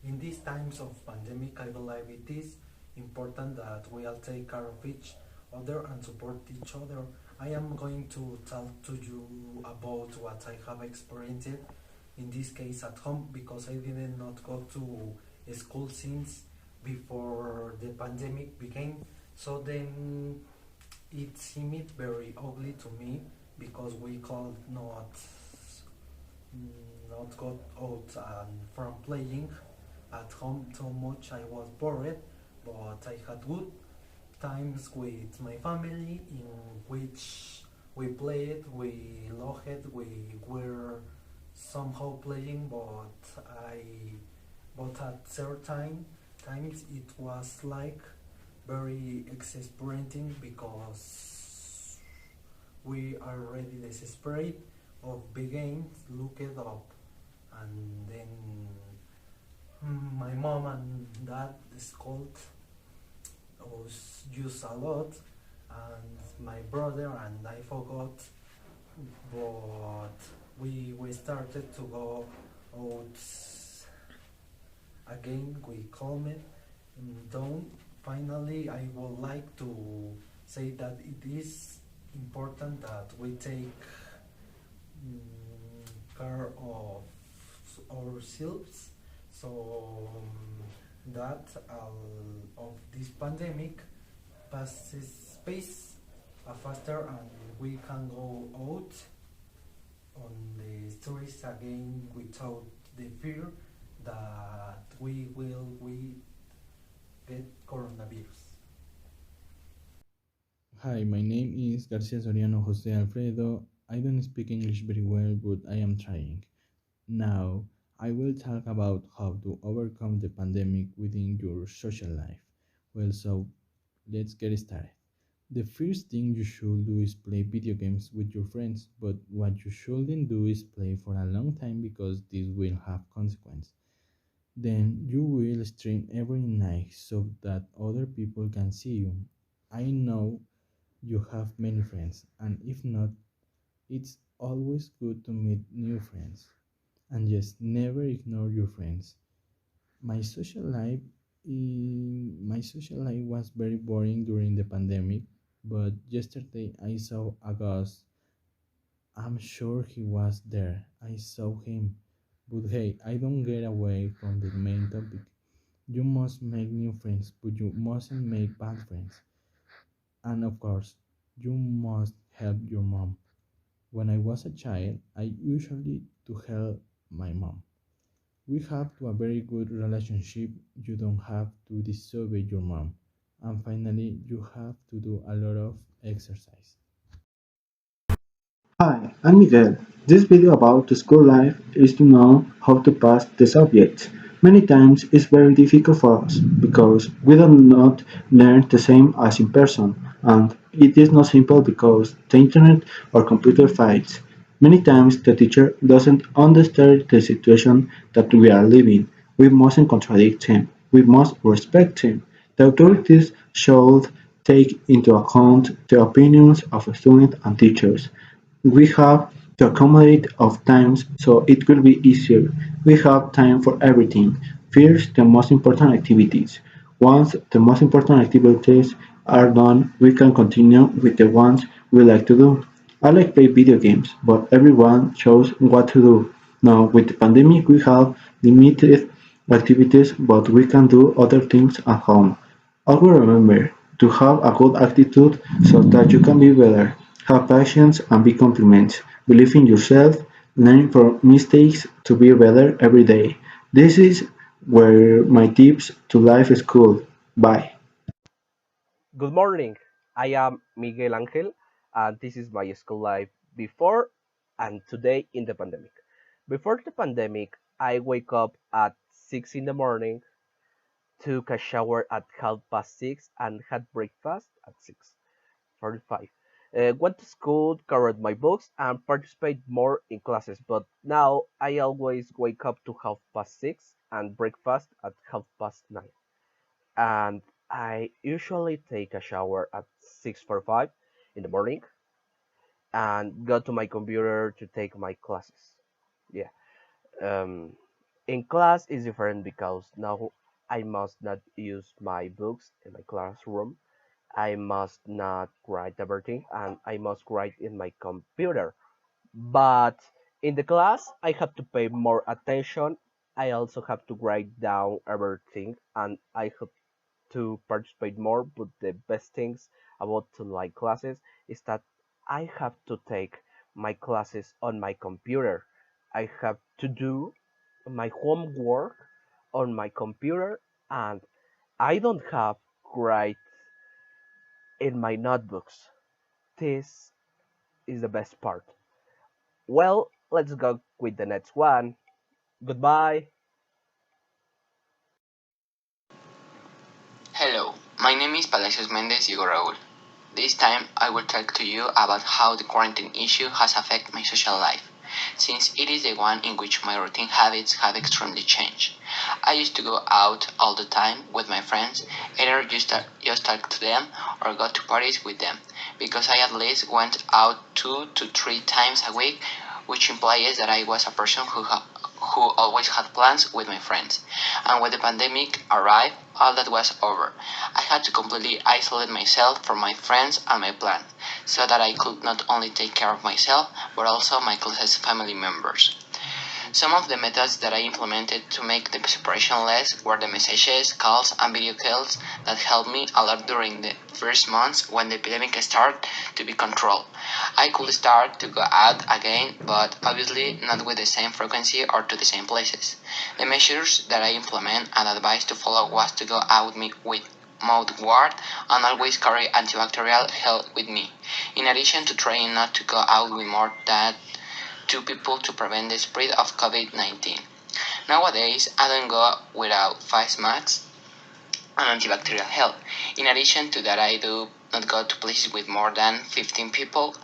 In these times of pandemic, I believe it is important that we all take care of each other and support each other. I am going to talk to you about what I have experienced in this case at home because I did not go to school since before the pandemic began. So then it seemed very ugly to me because we could not got out and from playing at home too much. I was bored, but I had good times with my family in which we played, we laughed, we were somehow playing, but at certain times it was like very exasperating because we are already desperate of being looked up and then my mom and dad scold us use a lot and my brother and I forgot but we started to go out again we calmed down. Finally I would like to say that it is important that we take care of ourselves so that of this pandemic passes space faster and we can go out on the streets again without the fear that we get coronavirus. Hi, my name is Garcia Soriano Jose Alfredo. I don't speak English very well, but I am trying. Now, I will talk about how to overcome the pandemic within your social life. So let's get started. The first thing you should do is play video games with your friends, but what you shouldn't do is play for a long time because this will have consequences. Then you will stream every night so that other people can see you. I know you have many friends, and if not, it's always good to meet new friends. And just never ignore your friends. My social life my social life was very boring during the pandemic, but yesterday I saw a ghost. I'm sure he was there. I saw him. But hey, I don't get away from the main topic. You must make new friends, but you mustn't make bad friends. And of course, you must help your mom. When I was a child, I usually to help my mom. We have to a very good relationship. You don't have to disobey your mom. And finally, you have to do a lot of exercise. Hi, I'm Miguel. This video about the school life is to know how to pass the subjects. Many times it's very difficult for us because we do not learn the same as in person and it is not simple because the internet or computer fights. Many times the teacher doesn't understand the situation that we are living. We mustn't contradict him. We must respect him. The authorities should take into account the opinions of students and teachers. We have to accommodate of times so it will be easier. We have time for everything. First, the most important activities. Once the most important activities are done, we can continue with the ones we like to do. I like play video games, but everyone shows what to do. Now, with the pandemic, we have limited activities, but we can do other things at home. Always remember to have a good attitude so that you can be better. Have patience and be complimented. Believe in yourself. Learn from mistakes to be better every day. This is where my tips to life school. Bye. Good morning. I am Miguel Angel, and this is my school life before and today in the pandemic. Before the pandemic, I wake up at 6 in the morning, took a shower at 6:30, and had breakfast at 6:45. Went to school, carried my books, and participate more in classes. But now I always wake up to 6:30 and breakfast at 9:30, and I usually take a shower at 6:45 in the morning and go to my computer to take my classes. Yeah. Um, In class is different because now I must not use my books in my classroom. I must not write everything and I must write in my computer. But in the class, I have to pay more attention. I also have to write down everything and I have to participate more. But the best things about my classes is that I have to take my classes on my computer. I have to do my homework on my computer and I don't have write in my notebooks. This is the best part. Well, let's go with the next one. Goodbye. Hello, my name is Palacios Mendez Diego Raul. This time I will talk to you about how the quarantine issue has affected my social life, since it is the one in which my routine habits have extremely changed. I used to go out all the time with my friends, either just talk to them or go to parties with them, because I at least went out 2 to 3 times a week, which implies that I was a person who always had plans with my friends. And when the pandemic arrived, all that was over. I had to completely isolate myself from my friends and my plans, so that I could not only take care of myself, but also my closest family members. Some of the methods that I implemented to make the separation less were the messages, calls, and video calls that helped me a lot during the first months when the epidemic started to be controlled. I could start to go out again, but obviously not with the same frequency or to the same places. The measures that I implement and advise to follow was to go out with mouth guard and always carry antibacterial gel with me, in addition to trying not to go out with more than 2 people to prevent the spread of COVID-19. Nowadays, I don't go without face masks and antibacterial gel. In addition to that, I do not go to places with more than 15 people.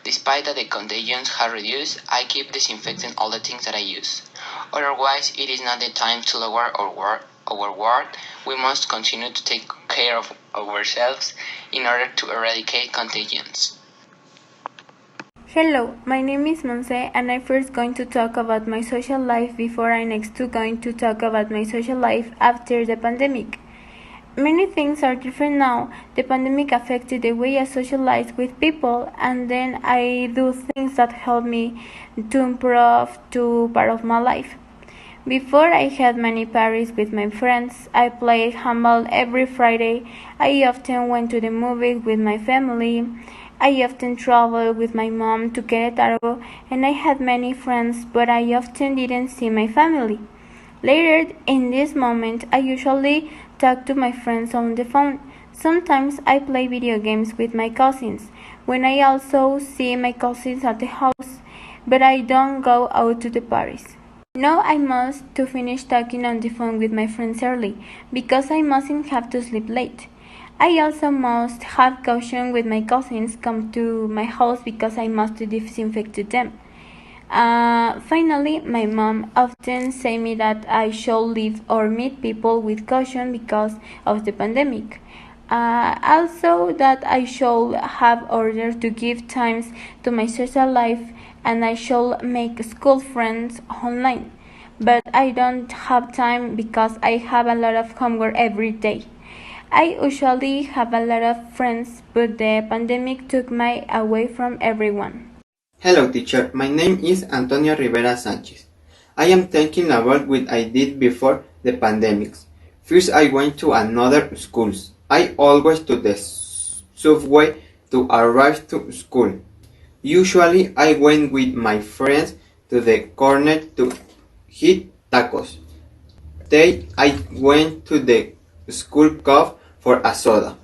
Despite that the contagions have reduced, I keep disinfecting all the things that I use. Otherwise, it is not the time to lower our word. We must continue to take care of ourselves in order to eradicate contagions. Hello, my name is Monse and I'm first going to talk about my social life before I next to going to talk about my social life after the pandemic. Many things are different now. The pandemic affected the way I socialize with people and then I do things that help me to improve to part of my life. Before I had many parties with my friends, I played handball every Friday. I often went to the movies with my family. I often traveled with my mom to Querétaro and I had many friends, but I often didn't see my family. Later in this moment, I usually talk to my friends on the phone. Sometimes I play video games with my cousins, when I also see my cousins at the house, but I don't go out to the parties. Now I must to finish talking on the phone with my friends early, because I mustn't have to sleep late. I also must have caution with my cousins come to my house because I must disinfect them. Finally, my mom often say me that I should leave or meet people with caution because of the pandemic. Also that I should have order to give times to my social life and I should make school friends online. But I don't have time because I have a lot of homework every day. I usually have a lot of friends, but the pandemic took me away from everyone. Hello teacher, my name is Antonio Rivera Sanchez. I am thinking about what I did before the pandemic. First I went to another schools. I always took the subway to arrive to school. Usually I went with my friends to the corner to eat tacos. Then I went to the school cafe for a soda.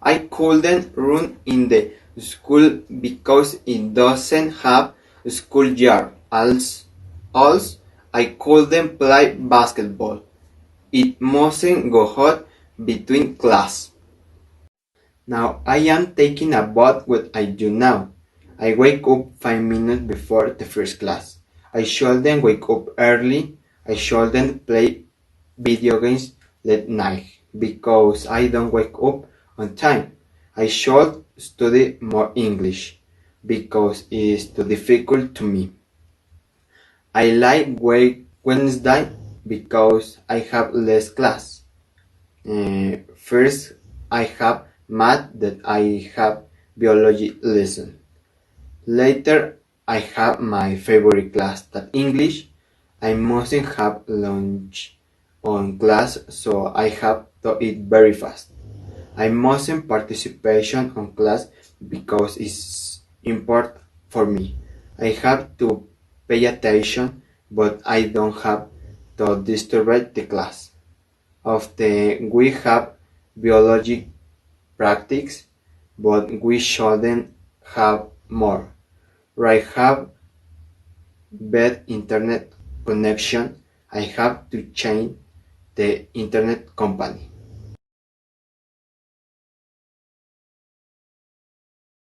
I couldn't run in the school because it doesn't have a schoolyard. Also, I couldn't play basketball. It mustn't go hot between class. Now I am taking about what I do now. I wake up 5 minutes before the first class. I shouldn't wake up early. I shouldn't play video games late night because I don't wake up on time. I should study more English because it is too difficult to me. I like Wednesday because I have less class. First, I have math that I have biology lesson. Later, I have my favorite class, that English. I mustn't have lunch on class, so I have to eat very fast. I mustn't participation on class because it's important for me. I have to pay attention, but I don't have to disturb the class. Often we have biology practice, but we shouldn't have more. I have bad internet connection. I have to change the internet company.